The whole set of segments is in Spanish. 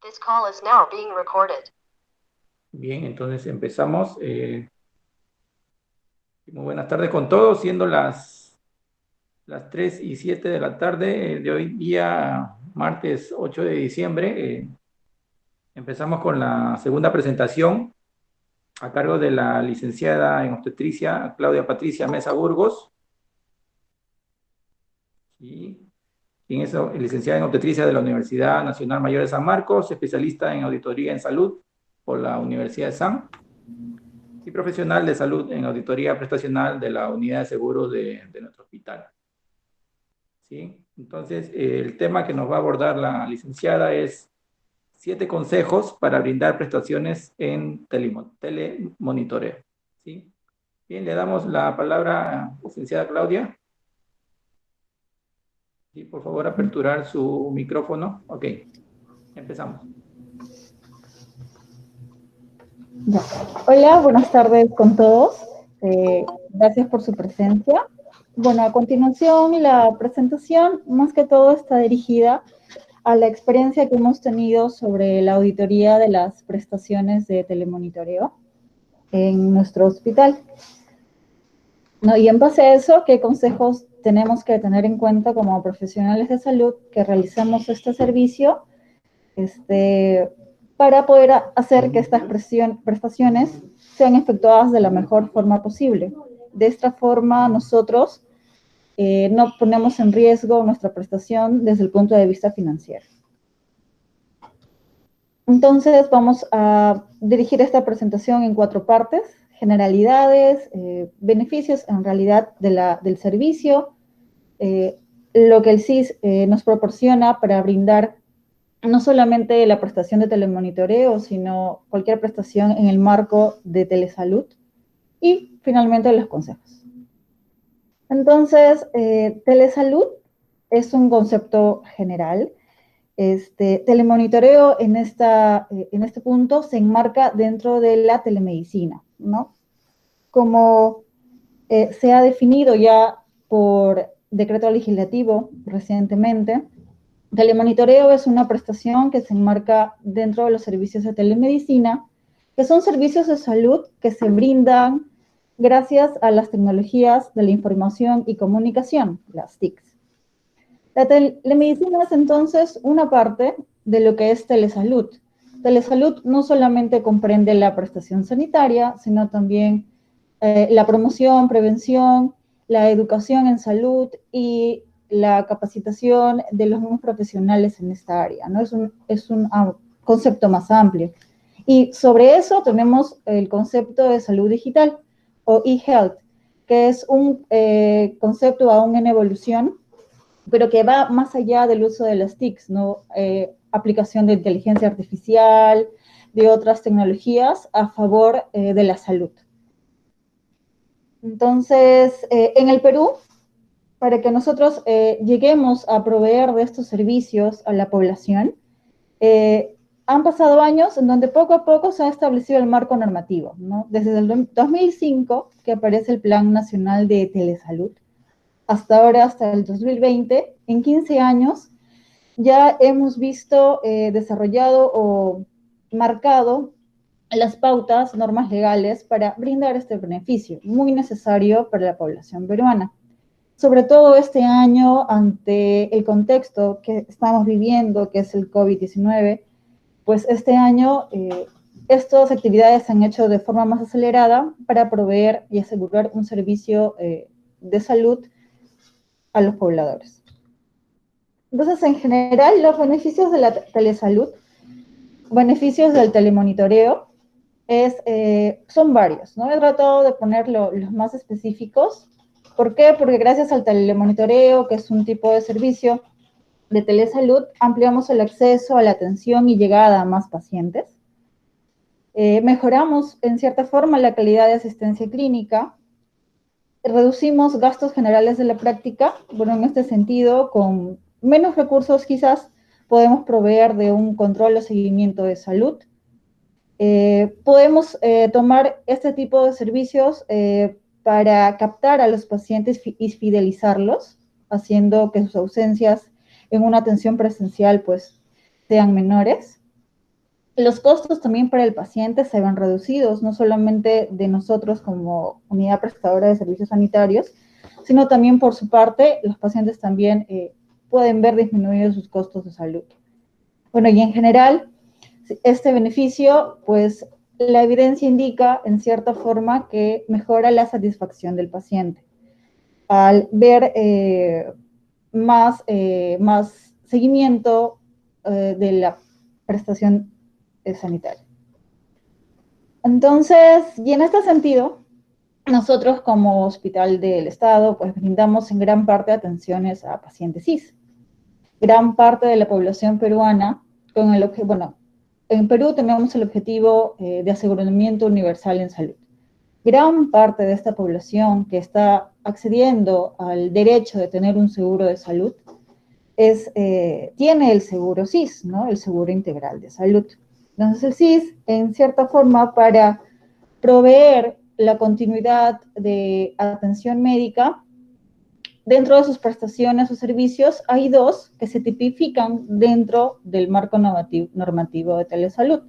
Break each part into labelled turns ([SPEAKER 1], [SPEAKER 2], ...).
[SPEAKER 1] This call is now being recorded.
[SPEAKER 2] Bien, entonces empezamos. Muy buenas tardes con todos, siendo las 3 y 7 de la tarde de hoy día, martes 8 de diciembre. Empezamos con la segunda presentación a cargo de la licenciada en obstetricia Claudia Patricia Mesa Burgos, y quien es licenciada en obstetricia de la Universidad Nacional Mayor de San Marcos, especialista en auditoría en salud por la Universidad de San y profesional de salud en auditoría prestacional de la unidad de seguros de nuestro hospital. ¿Sí? Entonces, el tema que nos va a abordar la licenciada es 7 consejos para brindar prestaciones en telemonitoreo. ¿Sí? Bien, le damos la palabra a la licenciada Claudia. Sí, por favor, aperturar su micrófono. Ok, empezamos.
[SPEAKER 3] Ya. Hola, buenas tardes con todos. Gracias por su presencia. Bueno, a continuación la presentación más que todo está dirigida a la experiencia que hemos tenido sobre la auditoría de las prestaciones de telemonitoreo en nuestro hospital. ¿No? Y en base a eso, ¿qué consejos tenemos que tener en cuenta como profesionales de salud que realizamos este servicio? Para poder hacer que estas prestaciones sean efectuadas de la mejor forma posible. De esta forma, nosotros no ponemos en riesgo nuestra prestación desde el punto de vista financiero. Entonces, vamos a dirigir esta presentación en 4 partes: generalidades, beneficios en realidad del servicio, lo que el SIS nos proporciona para brindar no solamente la prestación de telemonitoreo, sino cualquier prestación en el marco de telesalud, y finalmente los consejos. Entonces, telesalud es un concepto general. Telemonitoreo en este punto se enmarca dentro de la telemedicina, ¿no? Como se ha definido ya por decreto legislativo recientemente, telemonitoreo es una prestación que se enmarca dentro de los servicios de telemedicina, que son servicios de salud que se brindan gracias a las tecnologías de la información y comunicación, las TICs. La telemedicina es entonces una parte de lo que es telesalud. Telesalud no solamente comprende la prestación sanitaria, sino también la promoción, prevención, la educación en salud y la capacitación de los mismos profesionales en esta área, ¿no? Es un concepto más amplio. Y sobre eso tenemos el concepto de salud digital o e-health, que es un concepto aún en evolución, pero que va más allá del uso de las TICs, ¿no? Aplicación de inteligencia artificial, de otras tecnologías a favor de la salud. Entonces, en el Perú, para que nosotros lleguemos a proveer de estos servicios a la población, han pasado años en donde poco a poco se ha establecido el marco normativo, ¿no? Desde el 2005, que aparece el Plan Nacional de Telesalud, hasta ahora, hasta el 2020, en 15 años, ya hemos visto desarrollado o marcado las pautas, normas legales para brindar este beneficio, muy necesario para la población peruana. Sobre todo este año, ante el contexto que estamos viviendo, que es el COVID-19, pues este año estas actividades se han hecho de forma más acelerada para proveer y asegurar un servicio de salud a los pobladores. Entonces, en general, los beneficios de la telesalud, beneficios del telemonitoreo, son varios, ¿no? He tratado de poner los más específicos. ¿Por qué? Porque gracias al telemonitoreo, que es un tipo de servicio de telesalud, ampliamos el acceso a la atención y llegada a más pacientes. Mejoramos, en cierta forma, la calidad de asistencia clínica. Reducimos gastos generales de la práctica. Bueno, en este sentido, con menos recursos quizás, podemos proveer de un control o seguimiento de salud. Podemos tomar este tipo de servicios para captar a los pacientes y fidelizarlos, haciendo que sus ausencias en una atención presencial pues sean menores. Los costos también para el paciente se ven reducidos, no solamente de nosotros como unidad prestadora de servicios sanitarios, sino también por su parte, los pacientes también pueden ver disminuidos sus costos de salud. Bueno, y en general, este beneficio, pues la evidencia indica en cierta forma que mejora la satisfacción del paciente al ver más seguimiento de la prestación sanitaria. Entonces, y en este sentido, nosotros como Hospital del Estado, pues brindamos en gran parte atenciones a pacientes CIS. Gran parte de la población peruana, con el bueno, en Perú tenemos el objetivo de aseguramiento universal en salud. Gran parte de esta población que está accediendo al derecho de tener un seguro de salud tiene el seguro SIS, ¿no? El seguro integral de salud. Entonces el SIS, en cierta forma, para proveer la continuidad de atención médica, dentro de sus prestaciones o servicios, hay dos que se tipifican dentro del marco normativo de telesalud.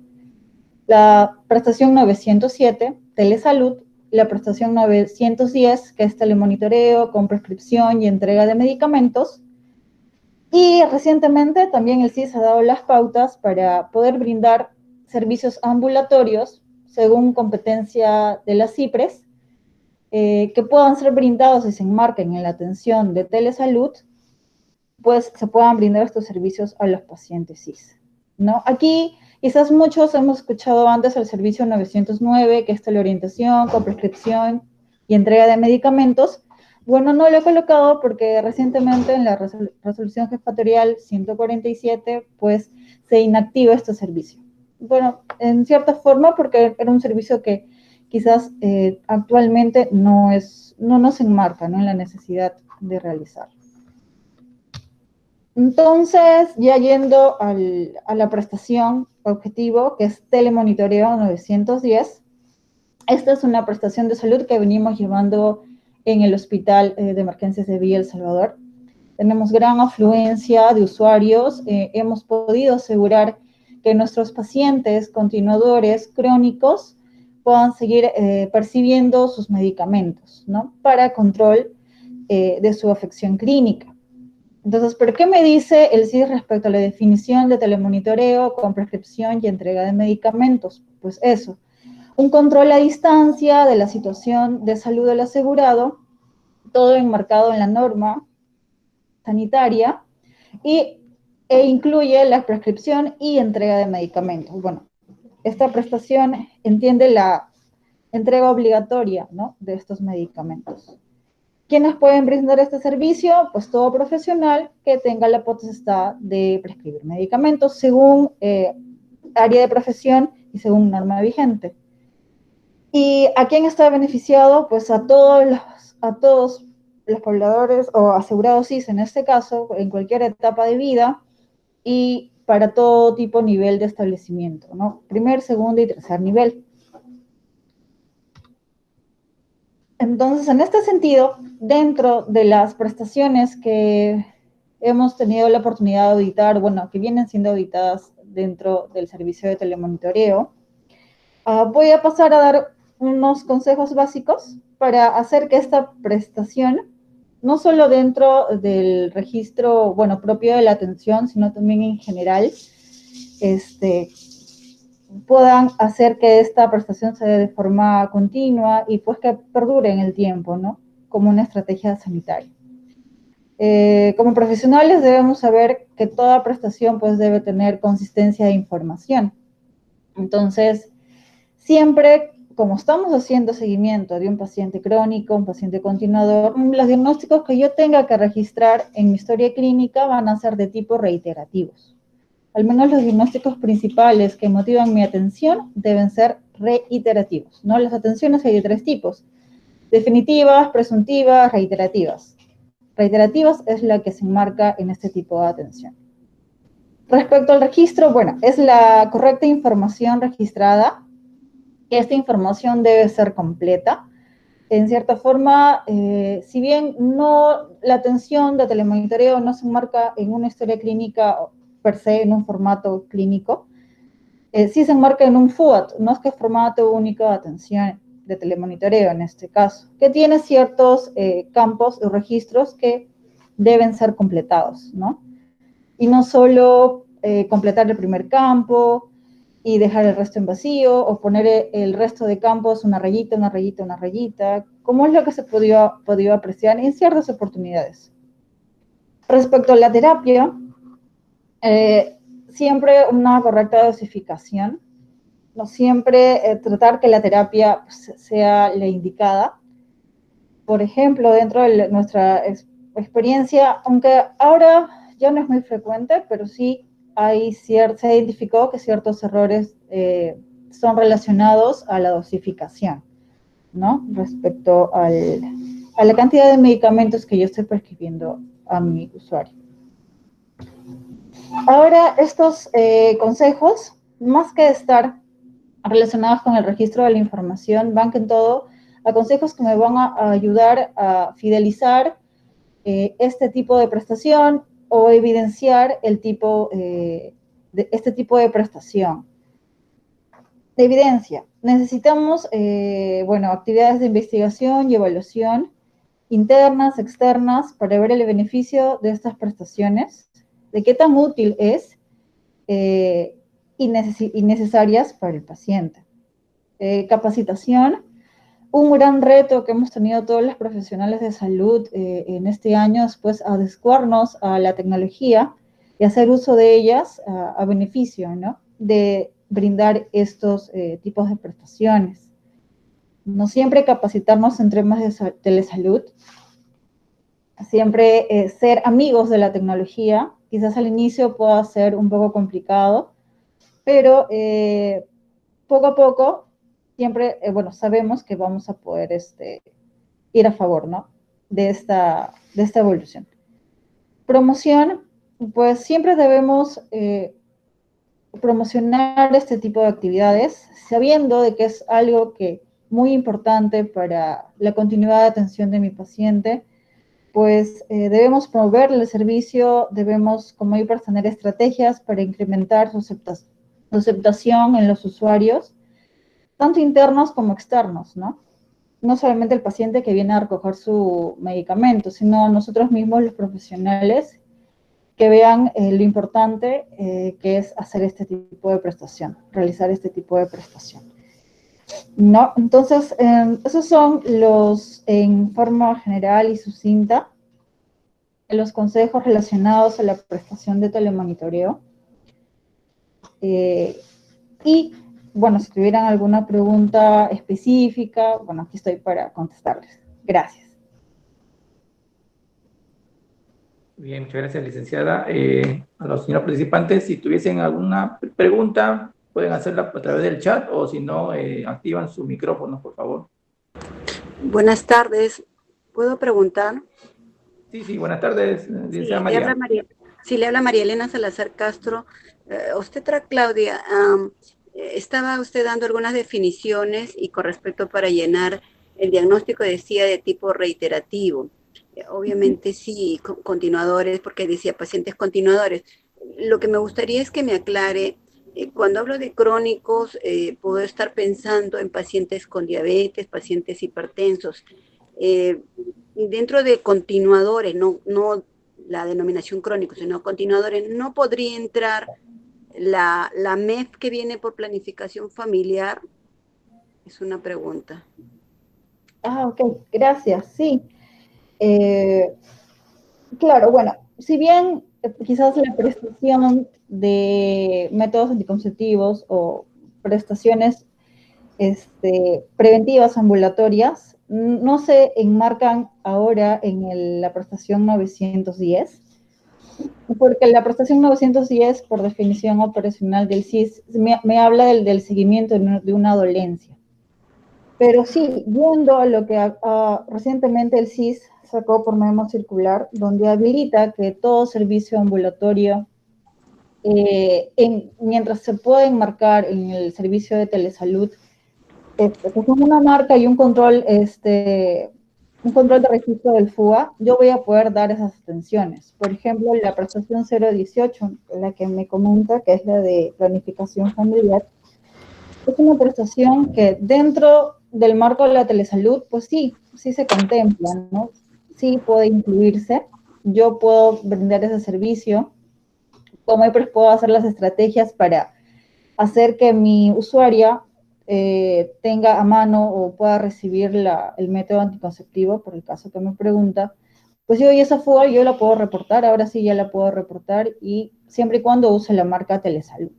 [SPEAKER 3] La prestación 907, telesalud, la prestación 910, que es telemonitoreo con prescripción y entrega de medicamentos. Y recientemente también el CIS ha dado las pautas para poder brindar servicios ambulatorios según competencia de las CIPRES, que puedan ser brindados y se enmarquen en la atención de telesalud, pues se puedan brindar estos servicios a los pacientes CIS, ¿no? Aquí quizás muchos hemos escuchado antes el servicio 909, que es teleorientación con prescripción y entrega de medicamentos. Bueno, no lo he colocado porque recientemente en la resolución jefatorial 147, pues se inactiva este servicio. Bueno, en cierta forma porque era un servicio que quizás actualmente no nos enmarca, ¿no?, en la necesidad de realizarlo. Entonces, ya yendo a la prestación objetivo, que es telemonitoreo 910, esta es una prestación de salud que venimos llevando en el Hospital de Emergencias de Villa El Salvador. Tenemos gran afluencia de usuarios, hemos podido asegurar que nuestros pacientes continuadores crónicos puedan seguir percibiendo sus medicamentos, ¿no?, para control de su afección clínica. Entonces, ¿pero qué me dice el CIS respecto a la definición de telemonitoreo con prescripción y entrega de medicamentos? Pues eso, un control a distancia de la situación de salud del asegurado, todo enmarcado en la norma sanitaria, e incluye la prescripción y entrega de medicamentos. Bueno, esta prestación entiende la entrega obligatoria, ¿no?, de estos medicamentos. ¿Quiénes pueden brindar este servicio? Pues todo profesional que tenga la potestad de prescribir medicamentos según área de profesión y según norma vigente. ¿Y a quién está beneficiado? Pues a todos los pobladores o asegurados CIS en este caso, en cualquier etapa de vida y para todo tipo de nivel de establecimiento, ¿no? Primer, segundo y tercer nivel. Entonces, en este sentido, dentro de las prestaciones que hemos tenido la oportunidad de auditar, bueno, que vienen siendo auditadas dentro del servicio de telemonitoreo, voy a pasar a dar unos consejos básicos para hacer que esta prestación, no solo dentro del registro, bueno, propio de la atención, sino también en general, puedan hacer que esta prestación se dé de forma continua y pues que perdure en el tiempo, ¿no?, como una estrategia sanitaria. Como profesionales debemos saber que toda prestación pues debe tener consistencia de información. Entonces, siempre, como estamos haciendo seguimiento de un paciente crónico, un paciente continuador, los diagnósticos que yo tenga que registrar en mi historia clínica van a ser de tipo reiterativos. Al menos los diagnósticos principales que motivan mi atención deben ser reiterativos, ¿no? Las atenciones hay de tres tipos: definitivas, presuntivas, reiterativas. Reiterativas es la que se enmarca en este tipo de atención. Respecto al registro, bueno, es la correcta información registrada. Esta información debe ser completa. En cierta forma, si bien la atención de telemonitoreo no se enmarca en una historia clínica per se, en un formato clínico, sí se enmarca en un FUAT, no es que es formato único de atención de telemonitoreo en este caso, que tiene ciertos campos o registros que deben ser completados, ¿no? Y no solo completar el primer campo y dejar el resto en vacío, o poner el resto de campos una rayita, una rayita, una rayita, como es lo que se podido apreciar en ciertas oportunidades. Respecto a la terapia, siempre una correcta dosificación, no siempre tratar que la terapia pues, sea la indicada. Por ejemplo, dentro de nuestra experiencia, aunque ahora ya no es muy frecuente, pero sí se ha identificado que ciertos errores son relacionados a la dosificación, ¿no? Respecto a la cantidad de medicamentos que yo estoy prescribiendo a mi usuario. Ahora, estos consejos, más que estar relacionados con el registro de la información, van en todo a consejos que me van a ayudar a fidelizar este tipo de prestación o evidenciar este tipo de prestación. De evidencia, necesitamos, bueno, actividades de investigación y evaluación internas, externas, para ver el beneficio de estas prestaciones, de qué tan útil es y necesarias para el paciente. Capacitación, un gran reto que hemos tenido todos los profesionales de salud en este año es pues adecuarnos a la tecnología y hacer uso de ellas a beneficio, ¿no? De brindar estos tipos de prestaciones. No siempre capacitarnos en temas de telesalud, siempre ser amigos de la tecnología. Quizás al inicio pueda ser un poco complicado, pero poco a poco siempre, bueno, sabemos que vamos a poder ir a favor, ¿no? De esta evolución. Promoción, pues siempre debemos promocionar este tipo de actividades, sabiendo de que es algo que muy importante para la continuidad de atención de mi paciente, pues debemos promover el servicio, debemos como IPARS tener estrategias para incrementar su aceptación en los usuarios, tanto internos como externos, ¿no? No solamente el paciente que viene a recoger su medicamento, sino nosotros mismos, los profesionales, que vean lo importante que es hacer este tipo de prestación, realizar este tipo de prestación, ¿no? Entonces, esos son en forma general y sucinta, los consejos relacionados a la prestación de telemonitoreo. Y, bueno, si tuvieran alguna pregunta específica, bueno, aquí estoy para contestarles. Gracias.
[SPEAKER 2] Bien, muchas gracias, licenciada. A los señores participantes, si tuviesen alguna pregunta, pueden hacerla a través del chat o si no, activan su micrófono, por favor.
[SPEAKER 4] Buenas tardes. ¿Puedo preguntar?
[SPEAKER 2] Sí, buenas tardes, licenciada
[SPEAKER 4] Sí,
[SPEAKER 2] María.
[SPEAKER 4] le habla María Elena Salazar Castro. Claudia, estaba usted dando algunas definiciones y con respecto para llenar el diagnóstico decía de tipo reiterativo. Obviamente sí, continuadores, porque decía pacientes continuadores. Lo que me gustaría es que me aclare, cuando hablo de crónicos, puedo estar pensando en pacientes con diabetes, pacientes hipertensos. Dentro de continuadores, no la denominación crónico, sino continuadores, ¿no podría entrar la MEF que viene por planificación familiar? Es una pregunta.
[SPEAKER 3] Ok, gracias, sí. Claro, bueno, si bien quizás la prestación de métodos anticonceptivos o prestaciones preventivas ambulatorias no se enmarcan ahora en la prestación 910, porque la prestación 910, por definición operacional del SIS, me habla del seguimiento de una dolencia. Pero sí, viendo a lo que recientemente el SIS sacó por memo circular, donde habilita que todo servicio ambulatorio, mientras se puede enmarcar en el servicio de telesalud, con una marca y un control un control de registro del FUA, yo voy a poder dar esas atenciones. Por ejemplo, la prestación 018, la que me comenta, que es la de planificación familiar, es una prestación que dentro del marco de la telesalud, pues sí se contempla, ¿no? Sí puede incluirse. Yo puedo brindar ese servicio, como pues puedo hacer las estrategias para hacer que mi usuaria tenga a mano o pueda recibir el método anticonceptivo, por el caso que me pregunta, pues yo y esa fuga yo la puedo reportar, ahora sí ya la puedo reportar y siempre y cuando use la marca Telesalud,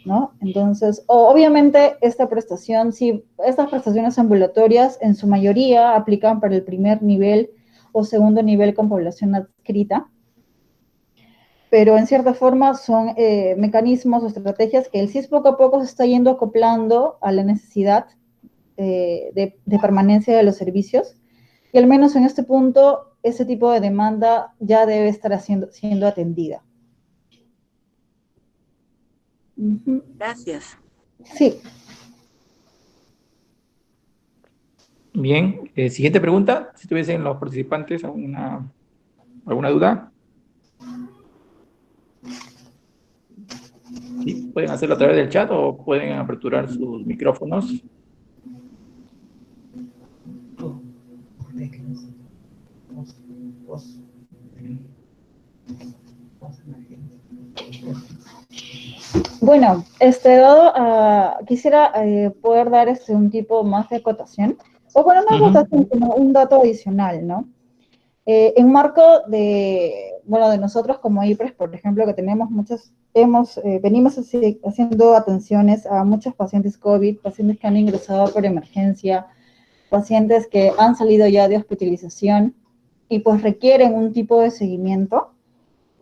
[SPEAKER 3] ¿no? Entonces, obviamente esta prestación, sí, estas prestaciones ambulatorias en su mayoría aplican para el primer nivel o segundo nivel con población adscrita, pero en cierta forma son mecanismos o estrategias que el CIS poco a poco se está yendo acoplando a la necesidad de permanencia de los servicios, y al menos en este punto ese tipo de demanda ya debe estar siendo atendida.
[SPEAKER 4] Gracias.
[SPEAKER 3] Sí.
[SPEAKER 2] Bien, siguiente pregunta, si tuviesen los participantes alguna duda. Sí, pueden hacerlo a través del chat o pueden aperturar sus micrófonos.
[SPEAKER 3] Bueno, quisiera poder dar un tipo más de acotación, o bueno, no acotación, sino un dato adicional, ¿no? En marco de nosotros como IPRES, por ejemplo, que tenemos venimos haciendo atenciones a muchos pacientes COVID, pacientes que han ingresado por emergencia, pacientes que han salido ya de hospitalización y pues requieren un tipo de seguimiento.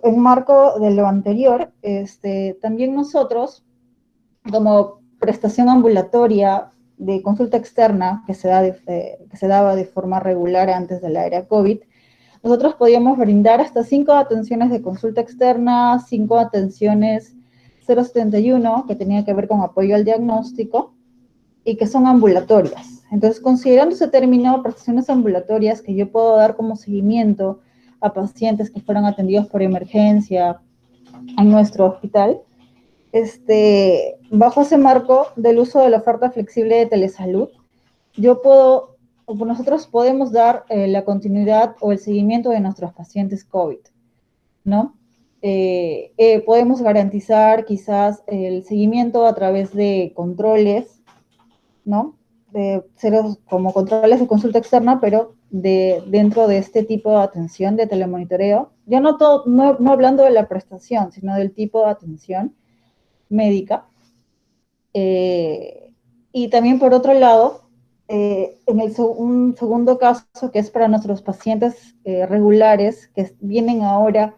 [SPEAKER 3] En marco de lo anterior, también nosotros, como prestación ambulatoria de consulta externa que se daba de forma regular antes de la era COVID, nosotros podíamos brindar hasta 5 atenciones de consulta externa, 5 atenciones 071, que tenía que ver con apoyo al diagnóstico, y que son ambulatorias. Entonces, considerando ese término, prestaciones ambulatorias que yo puedo dar como seguimiento a pacientes que fueron atendidos por emergencia en nuestro hospital, bajo ese marco del uso de la oferta flexible de telesalud, nosotros podemos dar la continuidad o el seguimiento de nuestros pacientes COVID, ¿no? Podemos garantizar quizás el seguimiento a través de controles, ¿no? Como controles de consulta externa, pero dentro de este tipo de atención de telemonitoreo. Ya no hablando de la prestación, sino del tipo de atención médica. Y también por otro lado, un segundo caso que es para nuestros pacientes regulares que vienen ahora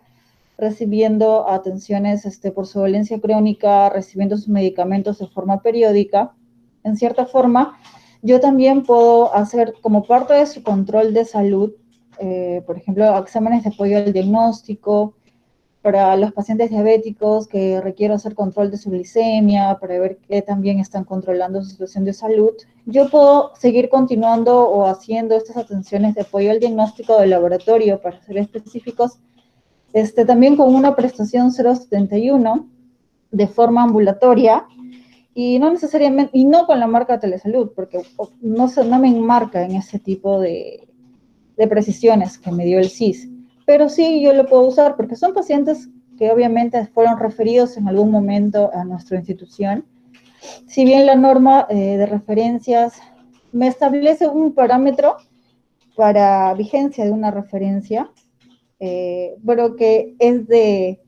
[SPEAKER 3] recibiendo atenciones por su dolencia crónica, recibiendo sus medicamentos de forma periódica. En cierta forma, yo también puedo hacer como parte de su control de salud, por ejemplo, exámenes de apoyo al diagnóstico, para los pacientes diabéticos que requiero hacer control de su glicemia, para ver que también están controlando su situación de salud. Yo puedo seguir continuando o haciendo estas atenciones de apoyo al diagnóstico del laboratorio, para ser específicos, también con una prestación 071 de forma ambulatoria, y no necesariamente, y no con la marca Telesalud, porque no me enmarca en ese tipo de precisiones que me dio el CIS, pero sí yo lo puedo usar porque son pacientes que obviamente fueron referidos en algún momento a nuestra institución. Si bien la norma de referencias me establece un parámetro para vigencia de una referencia, pero que es de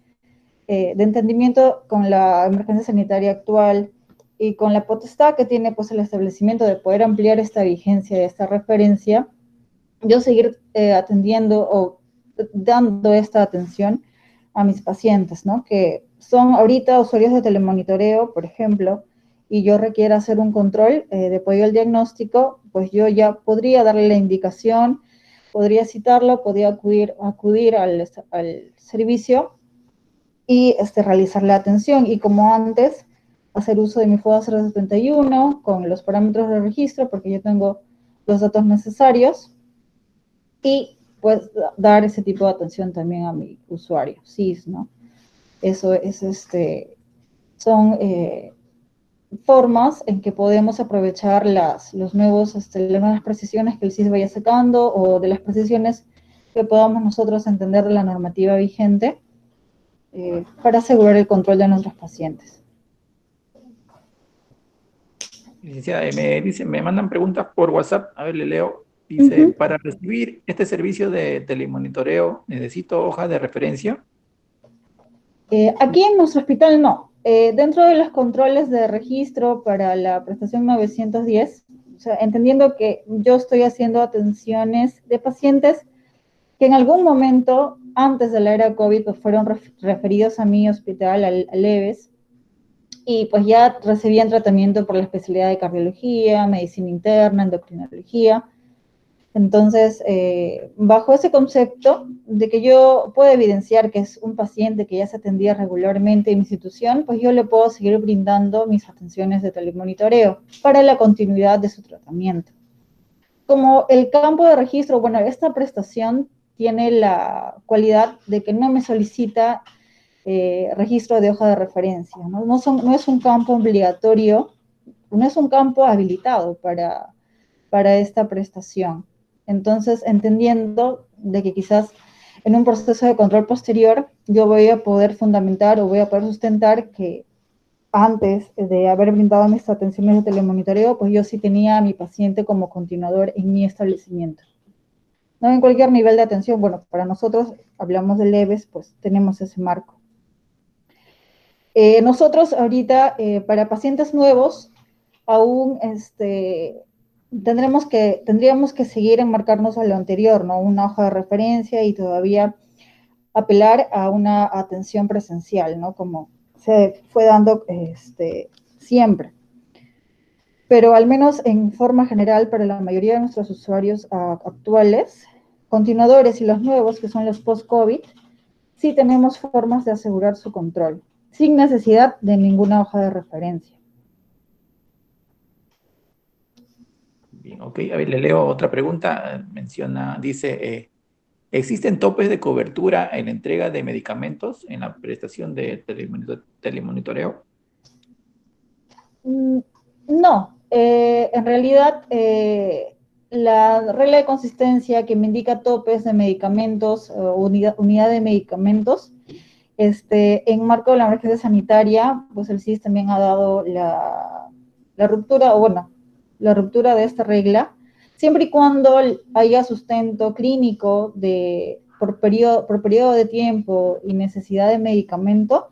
[SPEAKER 3] entendimiento con la emergencia sanitaria actual y con la potestad que tiene pues el establecimiento de poder ampliar esta vigencia de esta referencia, yo seguir atendiendo o dando esta atención a mis pacientes, ¿no? Que son ahorita usuarios de telemonitoreo, por ejemplo, y yo requiero hacer un control de apoyo al diagnóstico, pues yo ya podría darle la indicación, podría citarlo, podría acudir al servicio y realizar la atención. Y como antes, hacer uso de mi FODA 071 con los parámetros de registro, porque yo tengo los datos necesarios, y pues dar ese tipo de atención también a mi usuario, SIS, ¿no? Eso es, son formas en que podemos aprovechar las nuevas precisiones que el SIS vaya sacando o de las precisiones que podamos nosotros entender de la normativa vigente para asegurar el control de nuestros pacientes.
[SPEAKER 2] Licenciada, me mandan preguntas por WhatsApp, a ver, le leo. Dice, para recibir este servicio de telemonitoreo, ¿necesito hoja de referencia?
[SPEAKER 3] Aquí en nuestro hospital no. Dentro de los controles de registro para la prestación 910, o sea, entendiendo que yo estoy haciendo atenciones de pacientes que en algún momento, antes de la era COVID, pues fueron referidos a mi hospital, al EVES, y pues ya recibían tratamiento por la especialidad de cardiología, medicina interna, endocrinología. Entonces, bajo ese concepto de que yo puedo evidenciar que es un paciente que ya se atendía regularmente en mi institución, pues yo le puedo seguir brindando mis atenciones de telemonitoreo para la continuidad de su tratamiento. Como el campo de registro, bueno, esta prestación tiene la cualidad de que no me solicita registro de hoja de referencia, ¿no? No es un campo obligatorio, no es un campo habilitado para esta prestación. Entonces, entendiendo de que quizás en un proceso de control posterior yo voy a poder fundamentar o voy a poder sustentar que antes de haber brindado mis atenciones de telemonitoreo, pues yo sí tenía a mi paciente como continuador en mi establecimiento. No en cualquier nivel de atención, bueno, para nosotros hablamos de leves, pues tenemos ese marco. Nosotros ahorita, para pacientes nuevos, aún tendríamos que seguir enmarcarnos a lo anterior, ¿no? Una hoja de referencia y todavía apelar a una atención presencial, ¿no? Como se fue dando siempre. Pero al menos en forma general, para la mayoría de nuestros usuarios actuales, continuadores y los nuevos, que son los post-COVID, sí tenemos formas de asegurar su control, sin necesidad de ninguna hoja de referencia.
[SPEAKER 2] Bien, ok. A ver, le leo otra pregunta. Dice, ¿existen topes de cobertura en la entrega de medicamentos en la prestación de telemonitoreo?
[SPEAKER 3] No, en realidad la regla de consistencia que me indica topes de medicamentos o unidad de medicamentos, en marco de la emergencia sanitaria, pues el CIS también ha dado la ruptura, o bueno, la ruptura de esta regla, siempre y cuando haya sustento clínico por periodo de tiempo y necesidad de medicamento,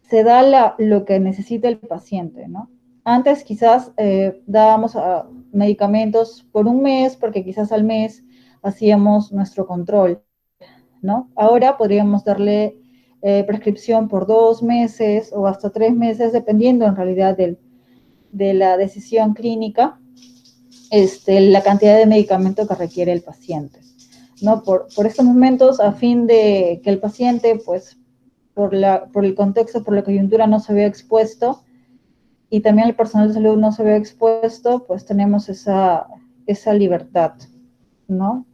[SPEAKER 3] se da lo que necesita el paciente, ¿no? Antes quizás dábamos medicamentos por un mes, porque quizás al mes hacíamos nuestro control, ¿no? Ahora podríamos darle prescripción por 2 meses o hasta 3 meses, dependiendo en realidad de la decisión clínica, la cantidad de medicamento que requiere el paciente, ¿no? Por estos momentos, a fin de que el paciente, pues, por el contexto, por la coyuntura no se vea expuesto y también el personal de salud no se vea expuesto, pues tenemos esa libertad, ¿no?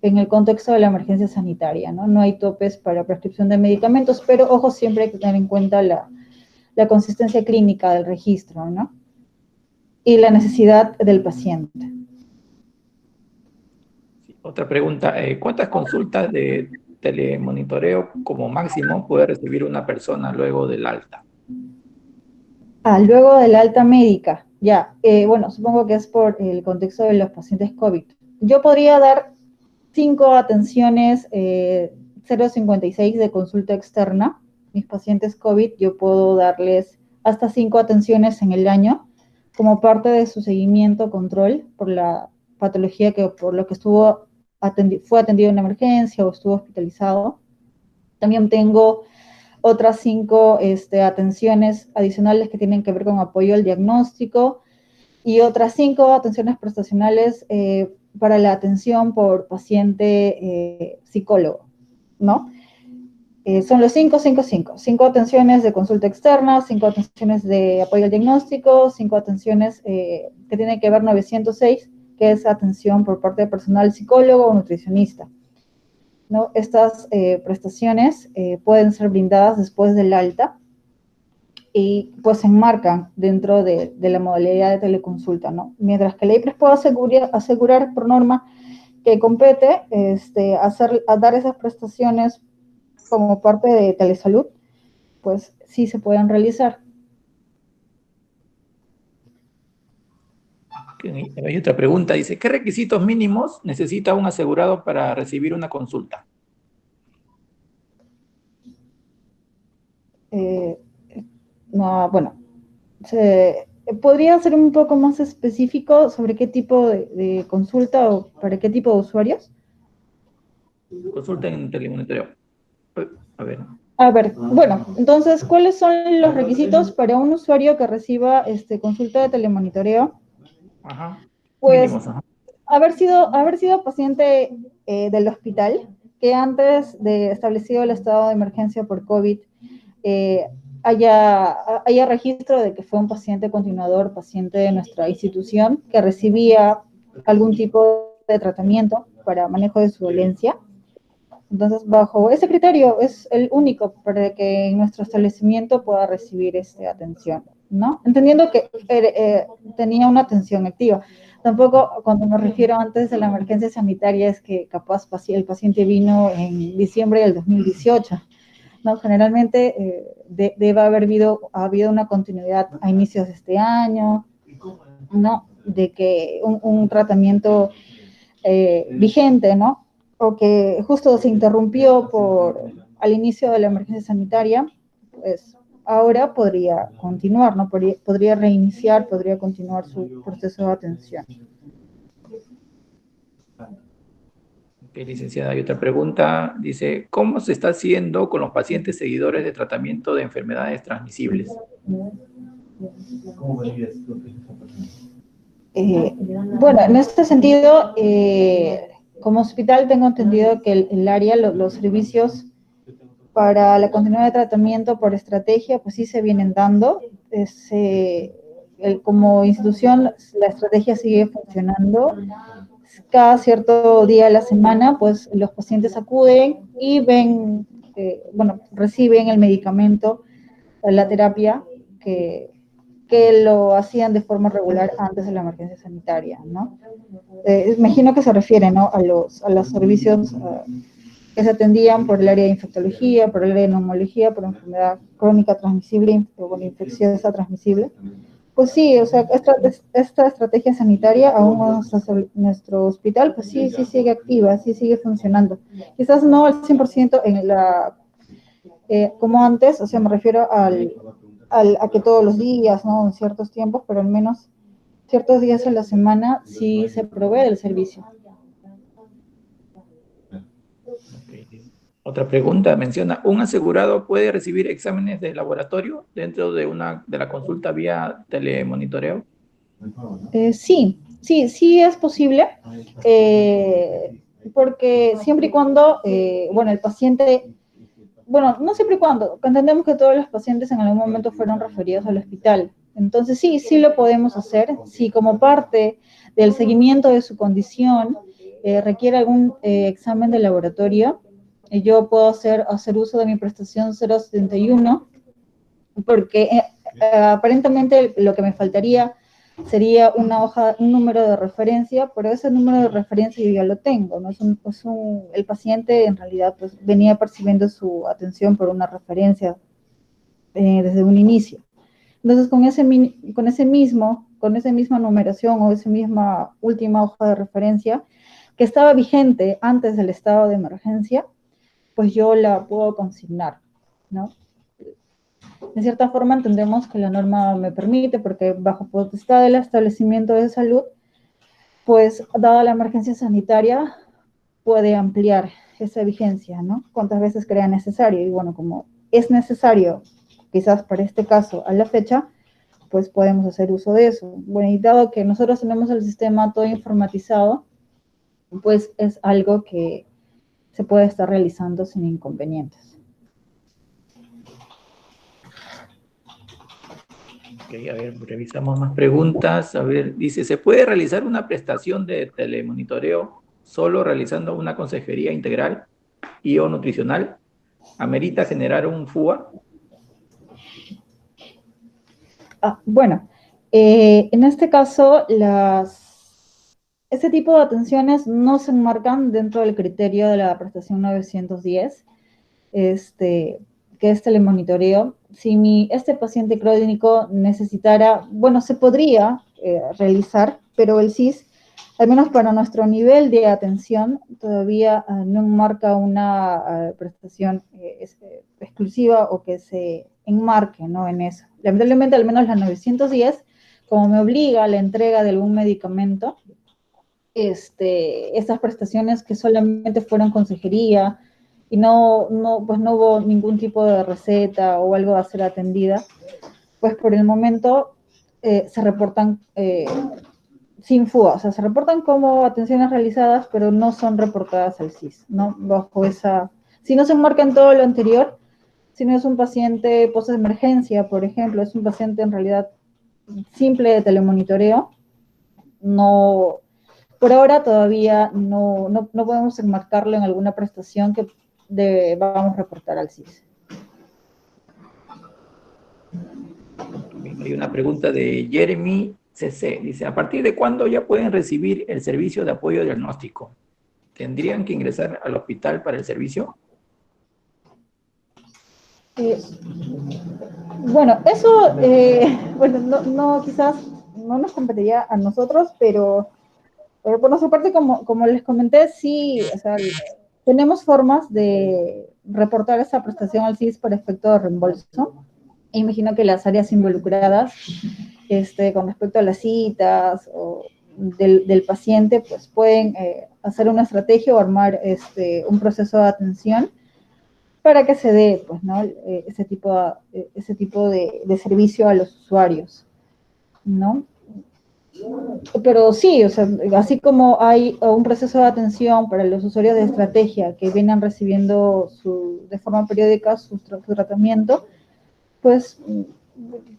[SPEAKER 3] En el contexto de la emergencia sanitaria, ¿no? No hay topes para prescripción de medicamentos, pero ojo, siempre hay que tener en cuenta la consistencia clínica del registro, ¿no? Y la necesidad del paciente.
[SPEAKER 2] Otra pregunta, ¿cuántas consultas de telemonitoreo como máximo puede recibir una persona luego del alta?
[SPEAKER 3] Luego de la alta médica, ya, bueno, supongo que es por el contexto de los pacientes COVID. Yo podría dar 5 atenciones 0,56 de consulta externa. Mis pacientes COVID, yo puedo darles hasta 5 atenciones en el año como parte de su seguimiento, control por la patología por lo que fue atendido en emergencia o estuvo hospitalizado. También tengo otras 5 atenciones adicionales que tienen que ver con apoyo al diagnóstico y otras 5 atenciones prestacionales para la atención por paciente psicólogo, ¿no? Son los 5, 5, 5. 5 atenciones de consulta externa, 5 atenciones de apoyo al diagnóstico, 5 atenciones que tienen que ver 906, que es atención por parte del personal psicólogo o nutricionista, ¿no? Estas prestaciones pueden ser brindadas después del alta y pues se enmarcan dentro de la modalidad de teleconsulta, ¿no? Mientras que la IPRES puede asegurar por norma que compete a dar esas prestaciones como parte de telesalud, pues sí se pueden realizar.
[SPEAKER 2] Hay otra pregunta, dice, ¿qué requisitos mínimos necesita un asegurado para recibir una consulta?
[SPEAKER 3] No, bueno, ¿podría ser un poco más específico sobre qué tipo de consulta o para qué tipo de usuarios?
[SPEAKER 2] Consulta en telemonitoreo. A ver.
[SPEAKER 3] A ver, bueno, entonces, ¿cuáles son los requisitos para un usuario que reciba consulta de telemonitoreo?
[SPEAKER 2] Ajá.
[SPEAKER 3] Pues
[SPEAKER 2] Mínimos, ajá.
[SPEAKER 3] haber sido paciente del hospital, que antes de establecido el estado de emergencia por COVID, eh, haya registro de que fue un paciente continuador, paciente de nuestra institución, que recibía algún tipo de tratamiento para manejo de su dolencia. Entonces, bajo ese criterio es el único para que en nuestro establecimiento pueda recibir atención, ¿no? Entendiendo que tenía una atención activa. Tampoco, cuando me refiero antes de la emergencia sanitaria, es que capaz el paciente vino en diciembre del 2018, ¿no? Generalmente debe haber habido una continuidad a inicios de este año, ¿no? De que un tratamiento vigente, ¿no? O que justo se interrumpió al inicio de la emergencia sanitaria, pues ahora podría continuar, ¿no? Podría reiniciar, podría continuar su proceso de atención.
[SPEAKER 2] Ok, licenciada, hay otra pregunta. Dice, ¿cómo se está haciendo con los pacientes seguidores de tratamiento de enfermedades transmisibles?
[SPEAKER 3] Bueno, en este sentido, como hospital tengo entendido que el área, los servicios para la continuidad de tratamiento por estrategia, pues sí se vienen dando. Como institución, la estrategia sigue funcionando. Cada cierto día de la semana, pues los pacientes acuden y ven, reciben el medicamento, la terapia que lo hacían de forma regular antes de la emergencia sanitaria, ¿no? Imagino que se refiere, ¿no? a los servicios que se atendían por el área de infectología, por el área de neumología, por enfermedad crónica transmisible, o infecciosa transmisible. Pues sí, o sea, esta estrategia sanitaria, aún nuestro hospital, pues sí sigue activa, sí sigue funcionando. Quizás no al 100% como antes, o sea, me refiero a que todos los días, ¿no? En ciertos tiempos, pero al menos ciertos días a la semana sí se provee el servicio.
[SPEAKER 2] Okay. Otra pregunta menciona, ¿un asegurado puede recibir exámenes de laboratorio dentro de la consulta vía telemonitoreo?
[SPEAKER 3] Sí es posible, porque siempre y cuando, el paciente, no siempre y cuando, entendemos que todos los pacientes en algún momento fueron referidos al hospital. Entonces sí lo podemos hacer. Si como parte del seguimiento de su condición requiere algún examen de laboratorio, yo puedo hacer uso de mi prestación 071, porque aparentemente lo que me faltaría sería un número de referencia, pero ese número de referencia yo ya lo tengo, ¿no? El paciente en realidad pues venía percibiendo su atención por una referencia desde un inicio. Entonces con esa misma numeración o esa misma última hoja de referencia que estaba vigente antes del estado de emergencia, pues yo la puedo consignar, ¿no? De cierta forma entendemos que la norma me permite, porque bajo potestad del establecimiento de salud, pues dada la emergencia sanitaria, puede ampliar esa vigencia, ¿no? Cuantas veces crea necesario. Y bueno, como es necesario, quizás para este caso a la fecha, pues podemos hacer uso de eso. Bueno, y dado que nosotros tenemos el sistema todo informatizado, pues es algo que se puede estar realizando sin inconvenientes.
[SPEAKER 2] Ok, a ver, revisamos más preguntas. A ver, dice, ¿se puede realizar una prestación de telemonitoreo solo realizando una consejería integral y o nutricional? ¿Amerita generar un FUA?
[SPEAKER 3] Bueno, en este caso, este tipo de atenciones no se enmarcan dentro del criterio de la prestación 910, que es telemonitoreo. Si este paciente crónico necesitara, bueno, se podría realizar, pero el CIS, al menos para nuestro nivel de atención, todavía no enmarca una prestación exclusiva o que se enmarque, ¿no?, en eso. Lamentablemente, al menos la 910, como me obliga a la entrega de algún medicamento, estas prestaciones que solamente fueron consejería y pues no hubo ningún tipo de receta o algo a ser atendida, pues por el momento se reportan sin FUA, o sea, se reportan como atenciones realizadas, pero no son reportadas al CIS, ¿no? Bajo si no se enmarca en todo lo anterior, si no es un paciente post-emergencia, por ejemplo, es un paciente en realidad simple de telemonitoreo, no, por ahora todavía no podemos enmarcarlo en alguna prestación que vamos a reportar al CIS.
[SPEAKER 2] Hay una pregunta de Jeremy CC. Dice, ¿a partir de cuándo ya pueden recibir el servicio de apoyo diagnóstico? ¿Tendrían que ingresar al hospital para el servicio?
[SPEAKER 3] Bueno, eso, bueno, quizás no nos competiría a nosotros, pero por nuestra parte, como les comenté, sí, o sea, tenemos formas de reportar esa prestación al CIS para efecto de reembolso. Imagino que las áreas involucradas, con respecto a las citas o del paciente, pues pueden hacer una estrategia o armar un proceso de atención para que se dé, pues, ¿no?, ese tipo de servicio a los usuarios, ¿no? Pero sí, o sea, así como hay un proceso de atención para los usuarios de estrategia que vienen recibiendo de forma periódica su tratamiento, pues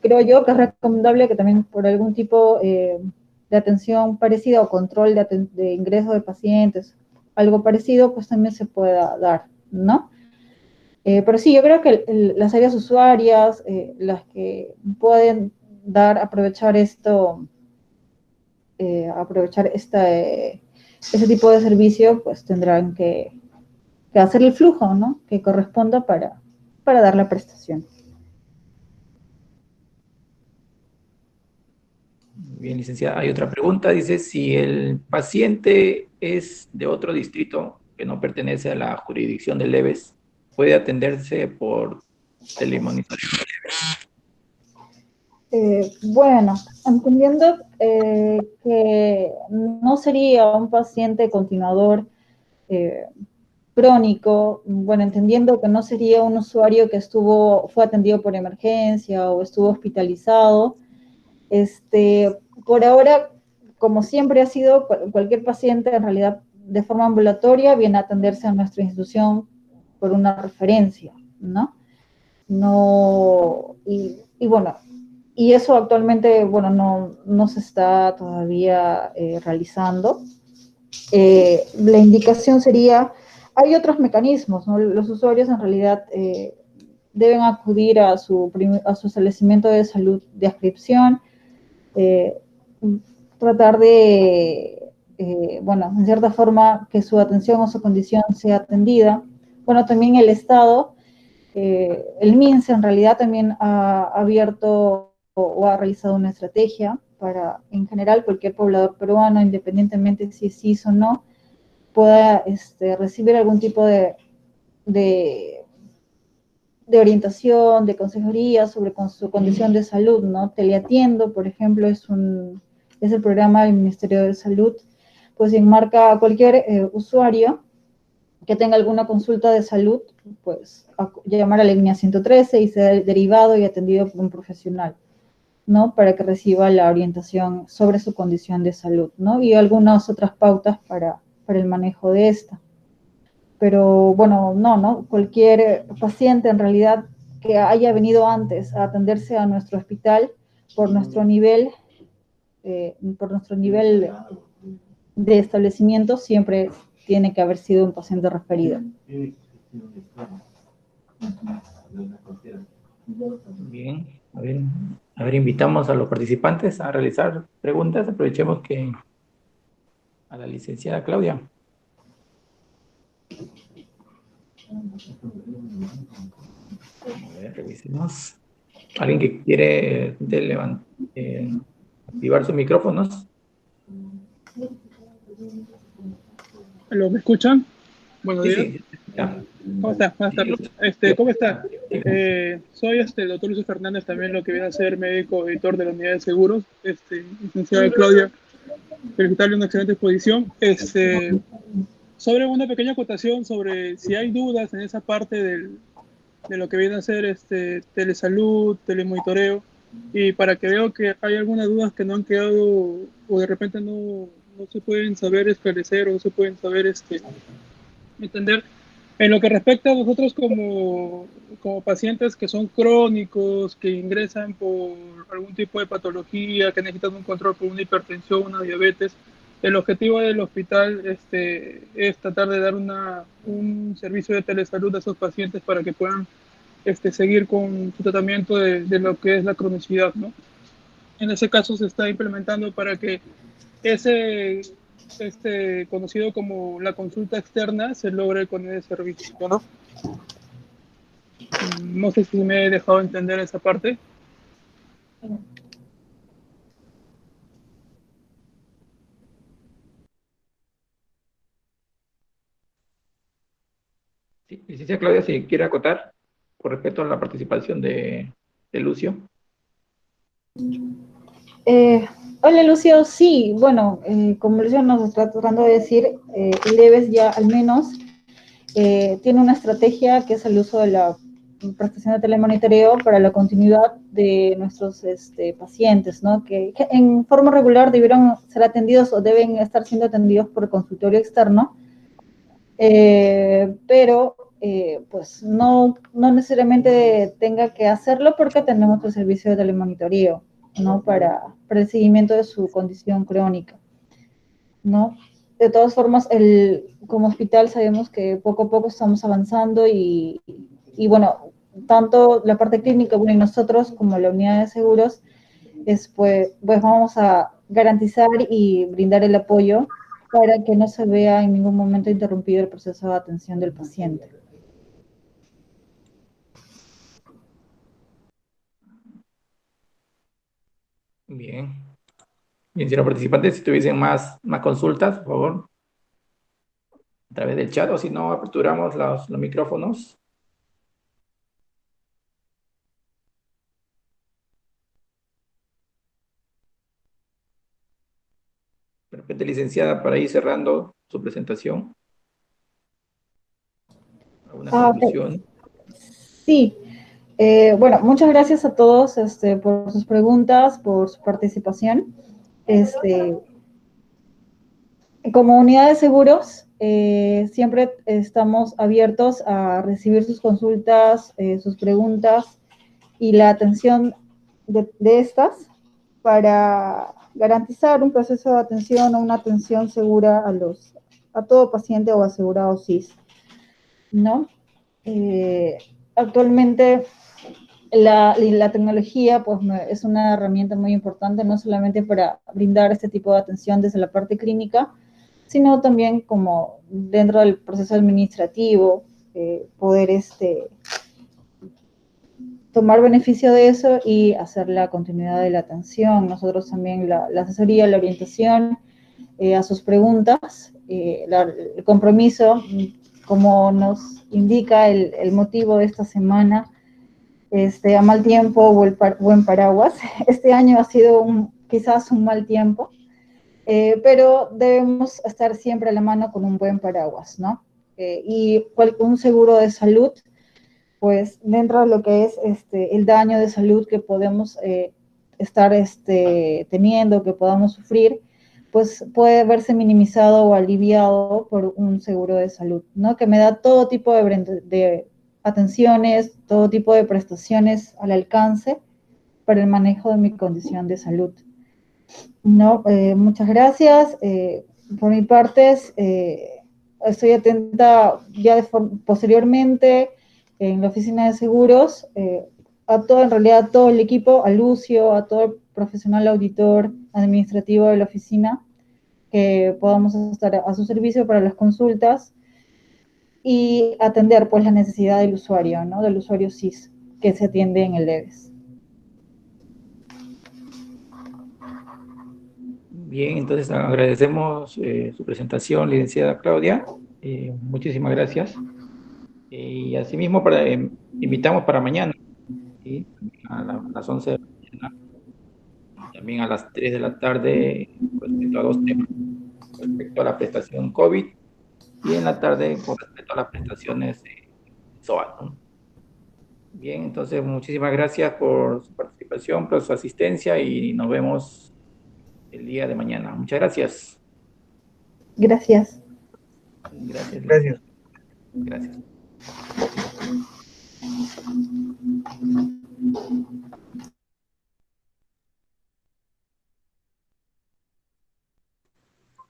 [SPEAKER 3] creo yo que es recomendable que también por algún tipo de atención parecida o control de ingreso de pacientes, algo parecido, pues también se pueda dar, ¿no? Pero sí, yo creo que las áreas usuarias, las que pueden aprovechar ese tipo de servicio, pues tendrán que hacer el flujo, ¿no?, que corresponda para dar la prestación.
[SPEAKER 2] Bien, licenciada, hay otra pregunta. Dice, si el paciente es de otro distrito que no pertenece a la jurisdicción del EVES, ¿puede atenderse por telemonitoreo?
[SPEAKER 3] Bueno, entendiendo que no sería un paciente continuador crónico, bueno, entendiendo que no sería un usuario que fue atendido por emergencia o estuvo hospitalizado, por ahora, como siempre ha sido, cualquier paciente en realidad de forma ambulatoria viene a atenderse a nuestra institución por una referencia, ¿no? Y bueno, y eso actualmente, bueno, no se está todavía realizando. La indicación sería, hay otros mecanismos, ¿no? Los usuarios en realidad deben acudir a su establecimiento de salud de adscripción, tratar de, bueno, en cierta forma, que su atención o su condición sea atendida. Bueno, también el Estado, el MINSE en realidad también ha abierto o ha realizado una estrategia para, en general, cualquier poblador peruano, independientemente si es CIS o no, pueda recibir algún tipo de orientación, de consejería sobre su condición de salud, ¿no? Teleatiendo, por ejemplo, es el programa del Ministerio de Salud, pues enmarca a cualquier usuario que tenga alguna consulta de salud, pues llamar a la línea 113 y ser derivado y atendido por un profesional, ¿no?, para que reciba la orientación sobre su condición de salud, ¿no?, y algunas otras pautas para el manejo de esta. Pero bueno, no, cualquier paciente en realidad que haya venido antes a atenderse a nuestro hospital por nuestro nivel, de establecimiento, siempre tiene que haber sido un paciente referido.
[SPEAKER 2] Bien, a ver, invitamos a los participantes a realizar preguntas. Aprovechemos que a la licenciada Claudia. A ver, revisemos. ¿Alguien que quiere activar sus micrófonos?
[SPEAKER 5] ¿Lo me escuchan? Buenos
[SPEAKER 2] Sí,
[SPEAKER 5] días.
[SPEAKER 2] sí. Ya.
[SPEAKER 5] ¿Cómo está? Buenas tardes. ¿Cómo está? Soy el doctor Luis Fernández, también lo que viene a ser médico editor de la unidad de seguros. Licenciada Claudia, felicitarle una excelente exposición. Sobre una pequeña acotación sobre si hay dudas en esa parte de lo que viene a ser telesalud, telemonitoreo, y para que veo que hay algunas dudas que no han quedado o de repente no se pueden saber esclarecer o no se pueden saber entender. En lo que respecta a nosotros como pacientes que son crónicos, que ingresan por algún tipo de patología, que necesitan un control por una hipertensión, una diabetes, el objetivo del hospital es tratar de dar un servicio de telesalud a esos pacientes para que puedan seguir con su tratamiento de lo que es la cronicidad, ¿no? En ese caso se está implementando para que ese conocido como la consulta externa se logre con ese servicio, ¿no? No sé si me he dejado entender esa parte.
[SPEAKER 2] Sí, licenciada Claudia, si quiere acotar con respecto a la participación de Lucio.
[SPEAKER 3] Hola Lucio, sí, bueno, como Lucio nos está tratando de decir, Leves ya al menos tiene una estrategia que es el uso de la prestación de telemonitoreo para la continuidad de nuestros pacientes, ¿no? Que en forma regular debieron ser atendidos o deben estar siendo atendidos por el consultorio externo, pero pues no necesariamente tenga que hacerlo porque tenemos el servicio de telemonitoreo, ¿no? Para el seguimiento de su condición crónica, ¿no? De todas formas, como hospital sabemos que poco a poco estamos avanzando y bueno, tanto la parte clínica, bueno, y nosotros como la unidad de seguros, pues vamos a garantizar y brindar el apoyo para que no se vea en ningún momento interrumpido el proceso de atención del paciente.
[SPEAKER 2] Bien. Bien, si los participantes, si tuviesen más consultas, por favor, a través del chat, o si no, aperturamos los micrófonos. De repente, licenciada, para ir cerrando su presentación. ¿Alguna conclusión?
[SPEAKER 3] Okay. Sí. Bueno, muchas gracias a todos por sus preguntas, por su participación. Como unidad de seguros, siempre estamos abiertos a recibir sus consultas, sus preguntas y la atención de estas para garantizar un proceso de atención o una atención segura a todo paciente o asegurado SIS, ¿no? Actualmente la tecnología pues, es una herramienta muy importante, no solamente para brindar este tipo de atención desde la parte clínica, sino también como dentro del proceso administrativo, poder tomar beneficio de eso y hacer la continuidad de la atención. Nosotros también la asesoría, la orientación a sus preguntas, el compromiso, como nos indica el motivo de esta semana, a mal tiempo, buen paraguas. Este año ha sido quizás un mal tiempo, pero debemos estar siempre a la mano con un buen paraguas, ¿no? Y un seguro de salud, pues dentro de lo que es el daño de salud que podemos estar teniendo, que podamos sufrir, pues puede verse minimizado o aliviado por un seguro de salud, ¿no? Que me da todo tipo de atenciones, todo tipo de prestaciones al alcance para el manejo de mi condición de salud. No, muchas gracias. Por mi parte, estoy atenta ya posteriormente en la oficina de seguros, a todo, en realidad, a todo el equipo, a Lucio, a todo el profesional auditor administrativo de la oficina, que podamos estar a su servicio para las consultas y atender pues la necesidad del usuario, ¿no? Del usuario SIS que se atiende en el EDES.
[SPEAKER 2] Bien, entonces agradecemos su presentación, licenciada Claudia. Muchísimas gracias. Y asimismo, invitamos para mañana, ¿sí? A las 11 de la mañana, también a las 3 de la tarde, respecto a dos temas, respecto a la prestación COVID y en la tarde con respecto a las prestaciones SOAT, ¿no? Bien, entonces muchísimas gracias por su participación, por su asistencia y nos vemos el día de mañana. Muchas gracias.
[SPEAKER 3] Gracias.
[SPEAKER 2] Gracias.
[SPEAKER 6] Gracias.
[SPEAKER 2] Gracias.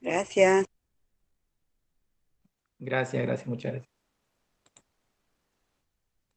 [SPEAKER 4] Gracias.
[SPEAKER 2] Gracias, muchas gracias.